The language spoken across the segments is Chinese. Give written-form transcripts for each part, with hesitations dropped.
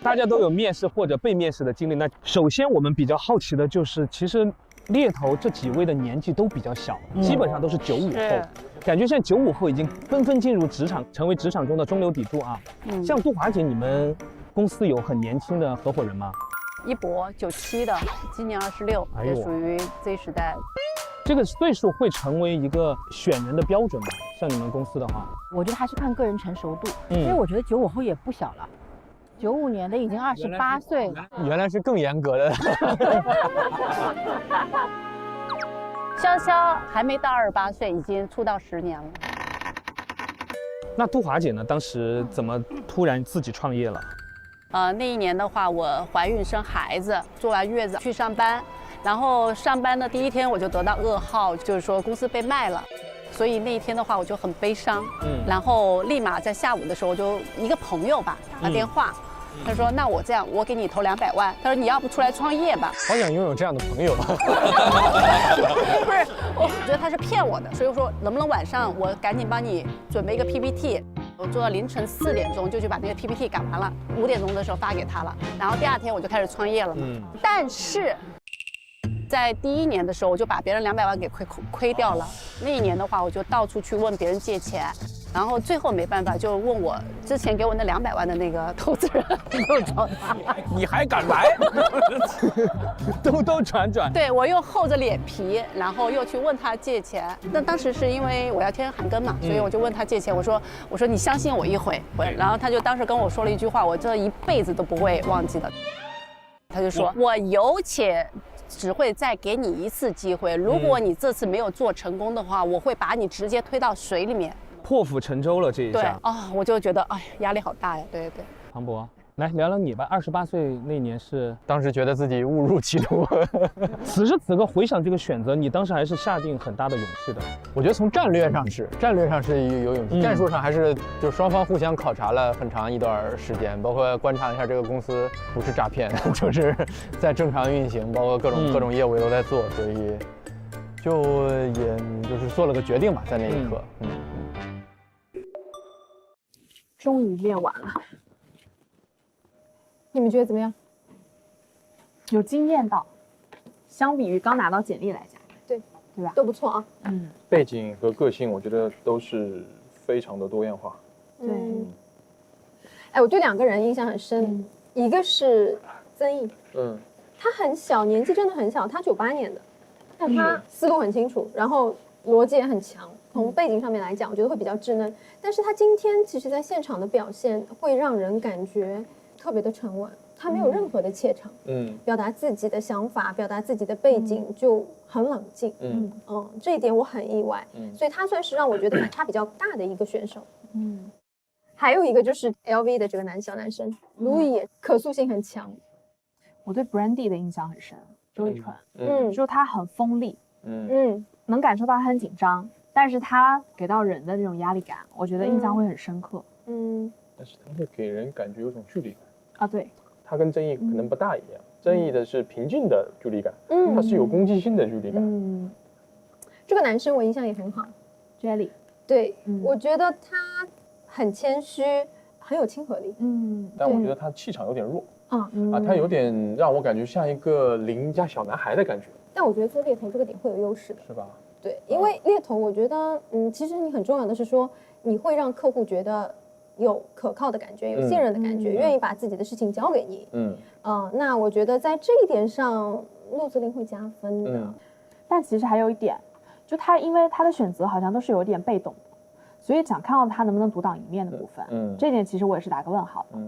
大家都有面试或者被面试的经历。那首先我们比较好奇的就是，其实猎头这几位的年纪都比较小，基本上都是95后。感觉现在95后已经纷纷进入职场，成为职场中的中流砥柱啊。像杜华姐，你们公司有很年轻的合伙人吗？一博97的，今年26，也属于 Z 时代。这个岁数会成为一个选人的标准吗？像你们公司的话，我觉得还是看个人成熟度，因为我觉得95后也不小了，95年的已经28岁，原来是更严格的。潇潇还没到28岁，已经出道10年了。那杜华姐呢？当时怎么突然自己创业了？那一年的话，我怀孕生孩子，坐完月子去上班，然后上班的第一天我就得到噩耗，就是说公司被卖了，所以那一天的话我就很悲伤。然后立马在下午的时候，就一个朋友吧打电话，他说：“那我这样，我给你投200万。”他说：“你要不出来创业吧？”好想拥有这样的朋友。不是，我觉得他是骗我的，所以我说能不能晚上我赶紧帮你准备一个 PPT。我做到凌晨4点钟就去把那个 PPT 赶完了，5点钟的时候发给他了，然后第2天我就开始创业了嘛。但是，在第1年的时候我就把别人200万给亏掉了。那一年的话，我就到处去问别人借钱，然后最后没办法就问我之前给我那200万的那个投资人，又找他。你还敢来？兜兜转转。对，我又厚着脸皮，然后又去问他借钱。那当时是因为我要签韩庚嘛，所以我就问他借钱。我说你相信我一回，然后他就当时跟我说了一句话，我这一辈子都不会忘记的。他就说：“我有且只会再给你1次机会，如果你这次没有做成功的话，我会把你直接推到水里面。”破釜沉舟了这一下。对啊，我就觉得哎，压力好大呀。对。庞博，来聊聊你吧。28岁那年是当时觉得自己误入歧途。此时此刻回想这个选择，你当时还是下定很大的勇气的。我觉得从战略上是有勇气，战术上还是就双方互相考察了很长一段时间，包括观察了一下这个公司不是诈骗，就是在正常运行，包括各种业务也都在做，所以就是做了个决定吧，在那一刻。终于练完了，你们觉得怎么样？有惊艳到，相比于刚拿到简历来讲，对吧？都不错啊。背景和个性，我觉得都是非常的多样化。我对2个人印象很深，一个是曾毅，他很小，年纪真的很小，他98年的，但他思路很清楚，然后逻辑也很强。从背景上面来讲，我觉得会比较稚嫩，但是他今天其实在现场的表现会让人感觉特别的沉稳，他没有任何的怯场，表达自己的想法，表达自己的背景就很冷静，这一点我很意外，所以他算是让我觉得反差比较大的一个选手。还有一个就是 LV 的这个小男生，卢毅也可塑性很强。我对 Brandy 的印象很深，周以纯，就他很锋利，能感受到他很紧张。但是他给到人的这种压力感，我觉得印象会很深刻。但是他会给人感觉有种距离感啊，对，他跟曾毅可能不大一样，曾毅的是平静的距离感，他是有攻击性的距离感。这个男生我印象也很好 ，Jelly， 对，我觉得他很谦虚，很有亲和力。但我觉得他气场有点弱，他有点让我感觉像一个邻家小男孩的感觉。但我觉得做猎头这个点会有优势的，是吧？对，因为猎头，我觉得，其实你很重要的是说，你会让客户觉得有可靠的感觉，有信任的感觉，愿意把自己的事情交给你。那我觉得在这一点上，陆子霖会加分的。但其实还有一点，就他因为他的选择好像都是有点被动的，所以想看到他能不能独当一面的部分。这点其实我也是打个问号的。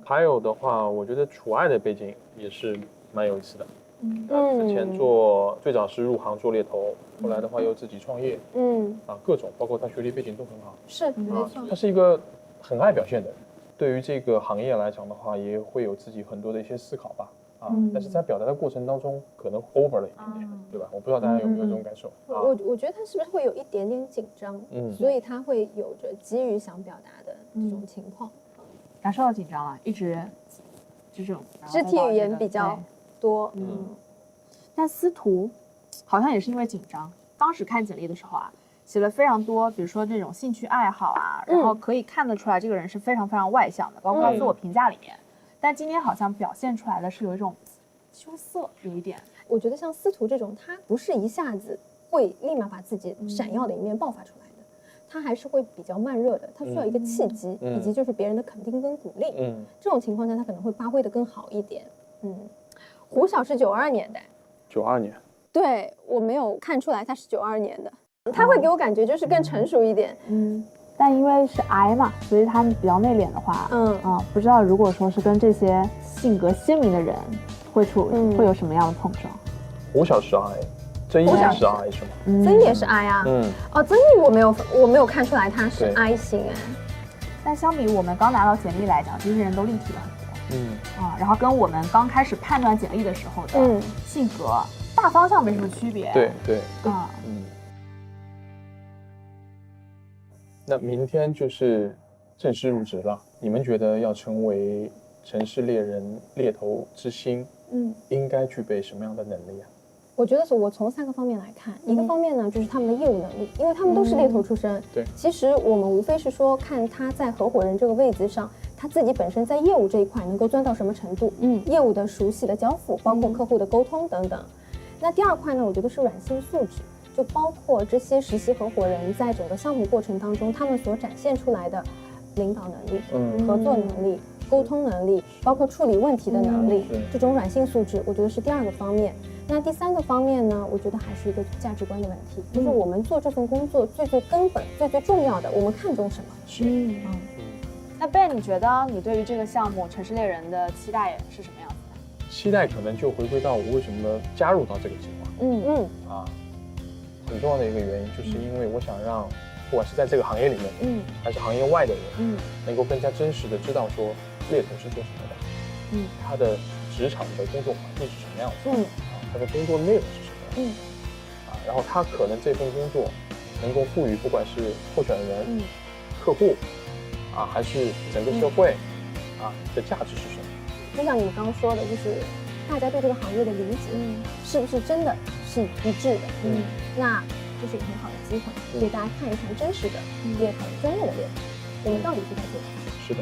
还有的话，我觉得楚爱的背景也是蛮有意思的。之前最早是入行做猎头，后来的话又自己创业，各种包括他学历背景都很好，是没错。他是一个很爱表现的人，对于这个行业来讲的话，也会有自己很多的一些思考吧，但是在表达的过程当中可能 over 了一点点，对吧？我不知道大家有没有这种感受。我觉得他是不是会有一点点紧张，所以他会有着急于想表达的这种情况，感受到紧张了，一直这种肢体语言比较多。但司徒好像也是因为紧张，当时看简历的时候写了非常多，比如说那种兴趣爱好然后可以看得出来这个人是非常非常外向的，包括他自我评价里面。但今天好像表现出来的是有一种羞涩，有一点。我觉得像司徒这种，他不是一下子会立马把自己闪耀的一面爆发出来的，他还是会比较慢热的，他需要一个契机，以及就是别人的肯定跟鼓励。这种情况下他可能会发挥的更好一点。胡晓是92年的。92年。对，我没有看出来他是92年的，他会给我感觉就是更成熟一点。但因为是 I 嘛，所以他比较内敛的话，不知道如果说是跟这些性格鲜明的人会有什么样的碰撞？胡晓是 I， 曾毅也是 I 是吗？曾毅也是 I 啊。曾毅我没有看出来他是 I 型哎。但相比我们刚拿到简历来讲，这些人都立体了很多。然后跟我们刚开始判断简历的时候的性格大方向没什么区别。对。那明天就是正式入职了，你们觉得要成为城市猎人猎头之星，应该具备什么样的能力啊？我觉得是我从3个方面来看，一个方面呢就是他们的业务能力，因为他们都是猎头出身。对，其实我们无非是说看他在合伙人这个位置上，他自己本身在业务这一块能够钻到什么程度，业务的熟悉的交付，包括客户的沟通等等。那第2块呢，我觉得是软性素质，就包括这些实习合伙人在整个项目过程当中，他们所展现出来的领导能力、合作能力、沟通能力，包括处理问题的能力，这种软性素质，我觉得是第2个方面。那第3个方面呢，我觉得还是一个价值观的问题，就是我们做这份工作最根本、最重要的，我们看重什么？那Ben，你觉得你对于这个项目《城市猎人》的期待是什么样子的？期待可能就回归到我为什么加入到这个计划。很重要的一个原因，就是因为我想让，不管是在这个行业里面，还是行业外的人，能够更加真实的知道说猎头是做什么的，他的职场的工作环境是什么样子，他的工作内容是什么样子，然后他可能这份工作能够赋予不管是候选人、客户，还是整个社会，的价值是什么？就像你们刚刚说的，就是大家对这个行业的理解，是不是真的是一致的？那这是一个很好的机会，给大家看一看真实的猎头、专业的猎头，我们到底是在做什么？是的。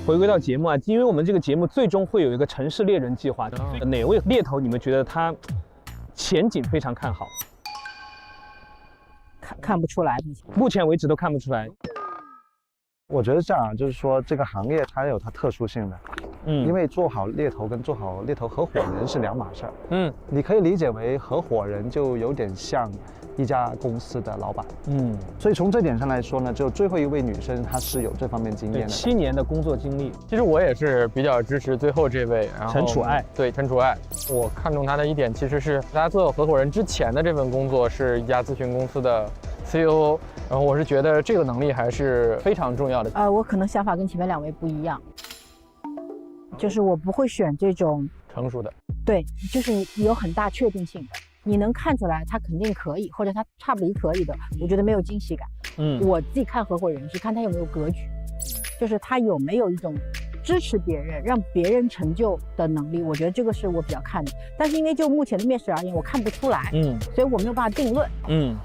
回归到节目因为我们这个节目最终会有一个城市猎人计划，哪位猎头你们觉得他前景非常看好？看不出来，目前为止都看不出来。我觉得这样就是说这个行业它有它特殊性的，因为做好猎头跟做好猎头合伙人是2码事儿。你可以理解为合伙人就有点像一家公司的老板。所以从这点上来说呢，只有最后一位女生她是有这方面经验的，7年的工作经历。其实我也是比较支持最后这位，陈楚爱。对，陈楚爱，我看中她的一点其实是她做合伙人之前的这份工作是一家咨询公司的 CEO， 然后我是觉得这个能力还是非常重要的。我可能想法跟前面2位不一样，就是我不会选这种成熟的，对，就是有很大确定性的，你能看出来他肯定可以，或者他差不离可以的，我觉得没有惊喜感。我自己看合伙人是看他有没有格局，就是他有没有一种支持别人、让别人成就的能力，我觉得这个是我比较看的。但是因为就目前的面试而言，我看不出来，所以我没有办法定论。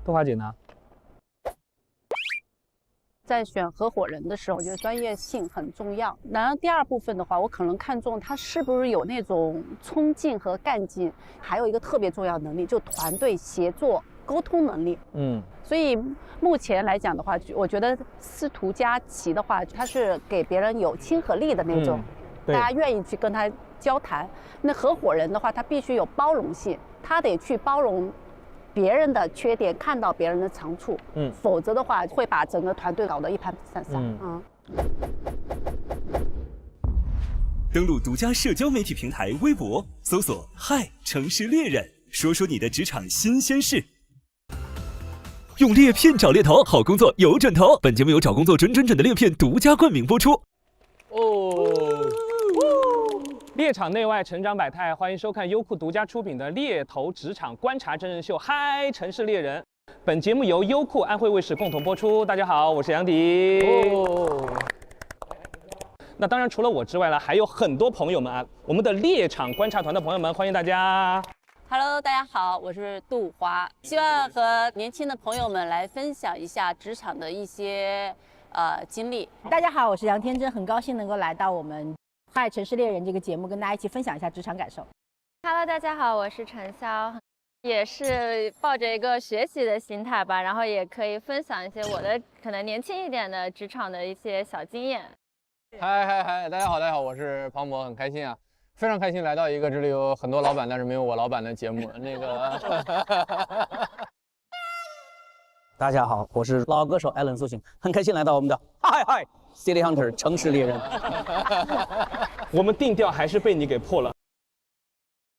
豆花姐呢？在选合伙人的时候，我觉得专业性很重要。然后第2部分的话，我可能看重他是不是有那种冲劲和干劲，还有一个特别重要的能力，就团队协作、沟通能力。所以目前来讲的话，我觉得司徒佳琪的话，他是给别人有亲和力的那种，大家愿意去跟他交谈。那合伙人的话，他必须有包容性，他得去包容别人的缺点，看到别人的长处，否则的话会把整个团队搞得一盘散沙。登录独家社交媒体平台微博，搜索“嗨城市猎人”，说说你的职场新鲜事。用猎骗找猎头，好工作有准头。本节目由找工作准的猎骗独家冠名播出。猎场内外成长百态，欢迎收看优酷独家出品的猎头职场观察真人秀《嗨城市猎人》。本节目由优酷安徽卫视共同播出。大家好，我是杨迪。那当然，除了我之外呢，还有很多朋友们我们的猎场观察团的朋友们，欢迎大家。Hello， 大家好，我是杜华，希望和年轻的朋友们来分享一下职场的一些经历。大家好，我是杨天真，很高兴能够来到我们嗨，城市猎人这个节目，跟大家一起分享一下职场感受。Hello， 大家好，我是陈潇，也是抱着一个学习的心态吧，然后也可以分享一些我的可能年轻一点的职场的一些小经验。嗨，大家好，我是庞博，很开心啊，非常开心来到一个这里有很多老板，但是没有我老板的节目。那个，大家好，我是老歌手艾伦苏醒，很开心来到我们的嗨 City Hunter 城市猎人。我们定调还是被你给破了。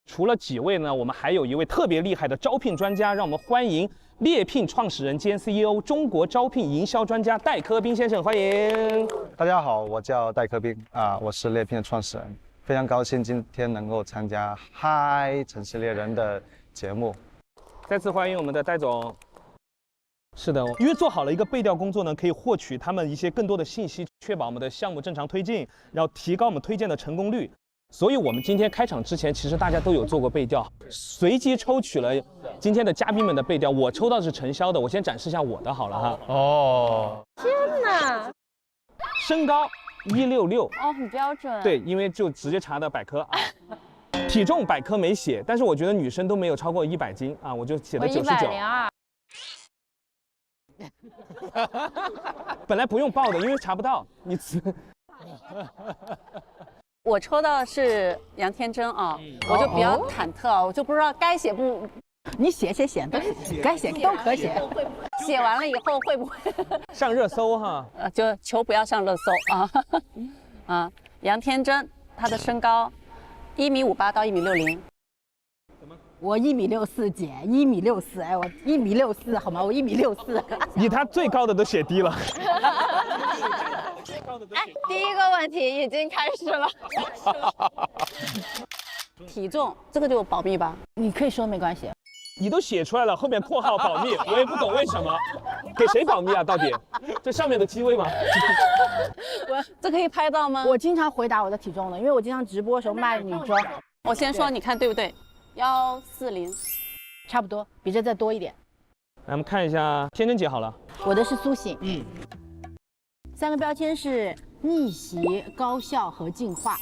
除了几位呢，我们还有一位特别厉害的招聘专家，让我们欢迎猎聘创始人兼 CEO、中国招聘营销专家戴科斌先生，欢迎。大家好，我叫戴科斌我是猎聘的创始人，非常高兴今天能够参加《嗨城市猎人》的节目。再次欢迎我们的戴总。是的，因为做好了一个背调工作呢，可以获取他们一些更多的信息，确保我们的项目正常推进，然后提高我们推荐的成功率。所以我们今天开场之前，其实大家都有做过背调，随机抽取了今天的嘉宾们的背调。我抽到的是陈潇的，我先展示一下我的好了哈。哦，天哪！身高166，哦，很标准。对，因为就直接查的百科啊。体重百科没写，但是我觉得女生都没有超过100斤啊，我就写的99。本来不用报的，因为查不到。你我抽到的是杨天真啊，我就比较忐忑啊，我就不知道该写不。你写都该写都可写。写完了以后会不会上热搜哈？就求不要上热搜啊。杨天真，她的身高1.58米到1.60米。我1.64米姐，1.64米，哎，我1.64米好吗？我1.64米。比他最高的都写低了。哎，第一个问题已经开始了。体重这个就保密吧？你可以说没关系。你都写出来了，后面括号保密，我也不懂为什么，给谁保密啊？到底这上面的机位吗？这可以拍到吗？我经常回答我的体重的，因为我经常直播的时候卖女装。我先说，你看对不对？140，差不多，比这再多一点。来，我们看一下天真姐好了。我的是苏醒。3个标签是逆袭、高效和进化，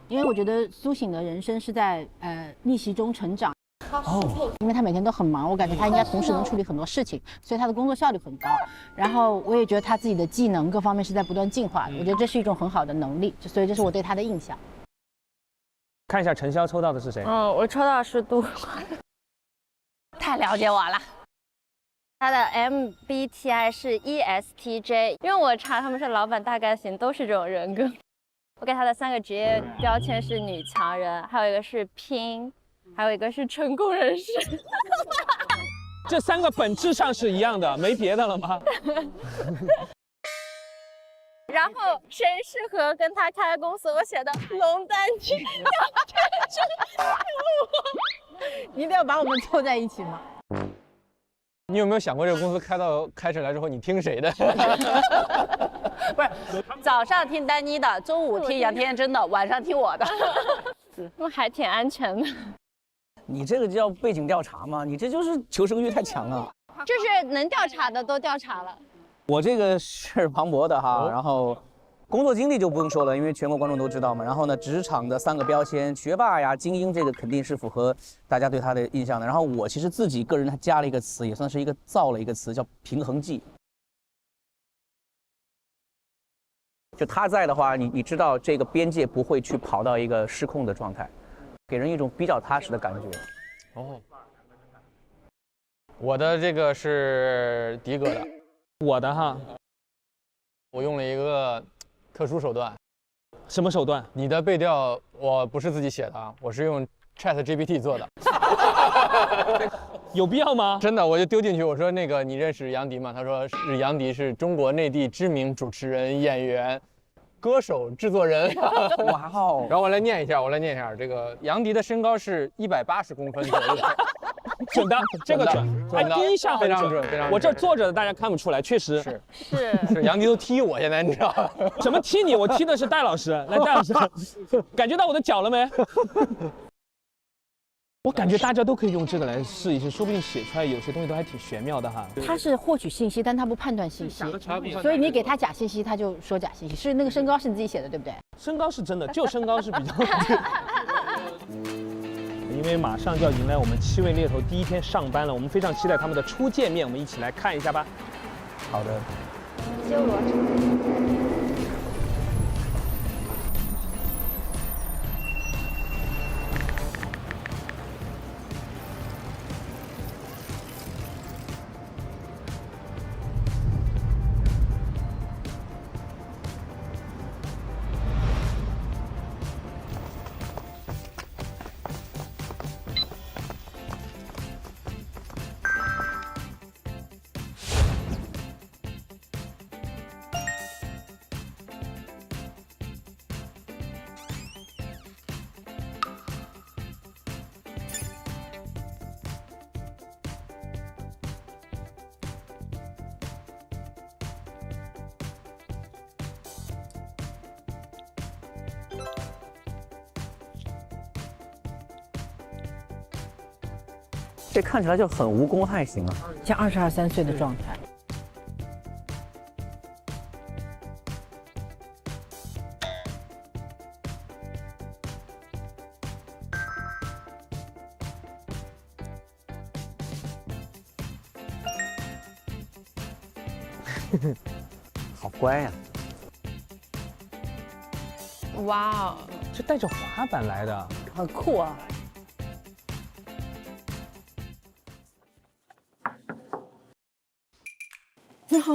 因为我觉得苏醒的人生是在逆袭中成长。因为他每天都很忙，我感觉他应该同时能处理很多事情，所以他的工作效率很高。然后我也觉得他自己的技能各方面是在不断进化的，我觉得这是一种很好的能力，所以这是我对他的印象。看一下陈潇抽到的是谁？我抽到的是杜，太了解我了。他的 MBTI 是 ESTJ， 因为我查他们是老板大概型，都是这种人格。我给他的3个职业标签是女强人，还有一个是拼，还有一个是成功人士。这3个本质上是一样的，没别的了吗？然后谁适合跟他开公司？我写的龙丹居。你一定要把我们凑在一起吗？你有没有想过这个公司开起来之后，你听谁的？不是，早上听丹妮的，中午听杨天真的，晚上听我的。我还挺安全的。你这个叫背景调查吗？你这就是求生欲太强了。就是能调查的都调查了。我这个是庞博的哈，然后工作经历就不用说了，因为全国观众都知道嘛。然后呢，职场的3个标签，学霸呀、精英，这个肯定是符合大家对他的印象的。然后我其实自己个人还加了一个词，也算是造了一个词，叫平衡剂。就他在的话，你知道这个边界不会去跑到一个失控的状态，给人一种比较踏实的感觉。哦，我的这个是迪哥的。我的哈，我用了一个特殊手段。什么手段？你的背调我不是自己写的啊，我是用 ChatGPT 做的。有必要吗？真的，我就丢进去，我说那个你认识杨迪吗？他说是杨迪，是中国内地知名主持人、演员、歌手、制作人。哇哦！然后我来念一下，这个杨迪的身高是180公分左右。准的，这个准。哎，第一项非常准，非常准。我这坐着的大家看不出来，确实是杨迪都踢我，现在你知道？什么踢你？我踢的是戴老师。来，戴老师，感觉到我的脚了没？我感觉大家都可以用这个来试一试，说不定写出来有些东西都还挺玄妙的哈。它是获取信息，但它不判断信息，所以你给它假信息，它就说假信息。是那个身高是你自己写的，对不对？身高是真的，就身高是比较。因为马上就要迎来我们7位猎头第一天上班了，我们非常期待他们的初见面，我们一起来看一下吧。好的。修罗场。这看起来就很无公害型啊，像22、23岁的状态。好乖呀！哇哦，这带着滑板来的，很酷啊！你好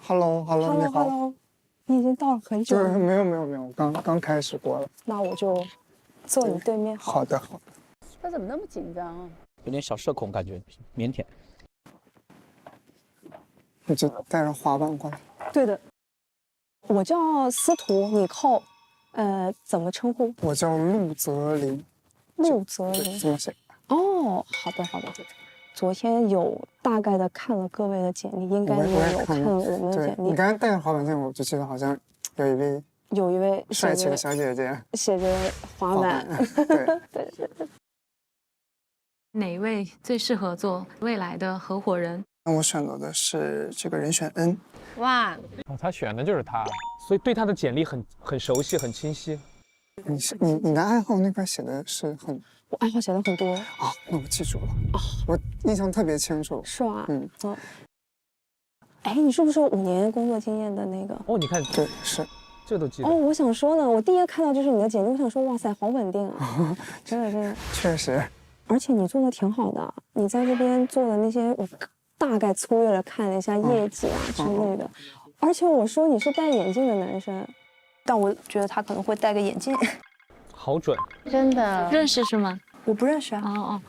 ，Hello， 你好，你已经到了很久了。没有，刚开始过了。那我就坐你对面。好的。他怎么那么紧张啊？有点小社恐感觉，腼腆。你就带着滑板过来。对的，我叫司徒，你靠，怎么称呼？我叫陆泽林。陆泽林怎么写？哦，好的。昨天有大概的看了各位的简历，应该也有看我们的简历。你刚才带着滑板进，我就记得好像有一位帅气的小姐姐写着滑板。对。哪一位最适合做未来的合伙人？那我选择的是这个人选 N。哇，他选的就是他，所以对他的简历很熟悉，很清晰。你的爱好那块写的是很。我爱好写的很多啊，那我记住了啊，我印象特别清楚。是吧？哎，你是不是有5年工作经验的那个？哦，你看，对，是，这都记得。哦，我想说呢，我第一个看到就是你的简历，我想说，哇塞，好稳定啊，真的。确实。而且你做的挺好的，你在这边做的那些，我大概粗略的看了一下业绩啊之类的。而且我说你是戴眼镜的男生，但我觉得他可能会戴个眼镜。好准，真的认识是吗？我不认识啊。哦。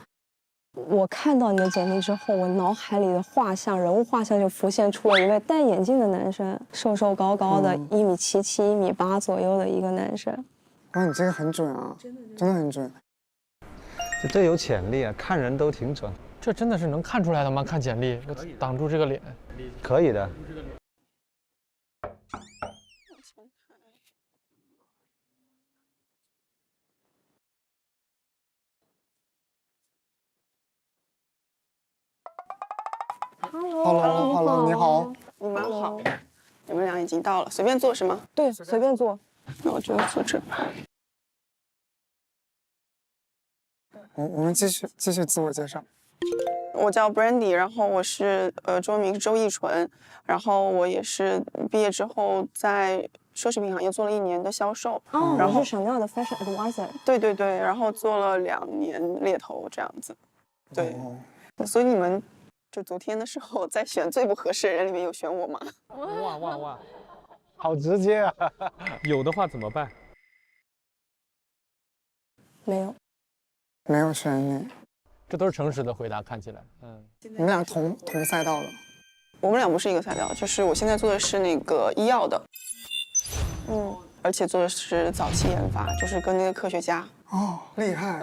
我看到你的简历之后，我脑海里的人物画像就浮现出了一位戴眼镜的男生，瘦瘦高高的，1.77米、1.8米左右的一个男生。哇，你这个很准啊，真的很准。这有潜力啊，看人都挺准。这真的是能看出来的吗？看简历，我挡住这个脸。可以的。Hello， 你好。你们好。你们俩已经到了，随便坐是吗？对，随便坐。那我就坐这吧。我们继续自我介绍。我叫 Brandy， 然后我是中文名是周逸纯，然后我也是毕业之后在奢侈品行业做了1年的销售。哦，然后是 Chanel 的 Fashion Advisor。对，然后做了2年猎头这样子。对，所以你们就昨天的时候在选最不合适的人里面有选我吗？哇，好直接啊！有的话怎么办？没有选你。这都是诚实的回答，看起来，你们俩同赛道的？我们俩不是一个赛道，就是我现在做的是那个医药的，而且做的是早期研发，就是跟那个科学家。哦，厉害。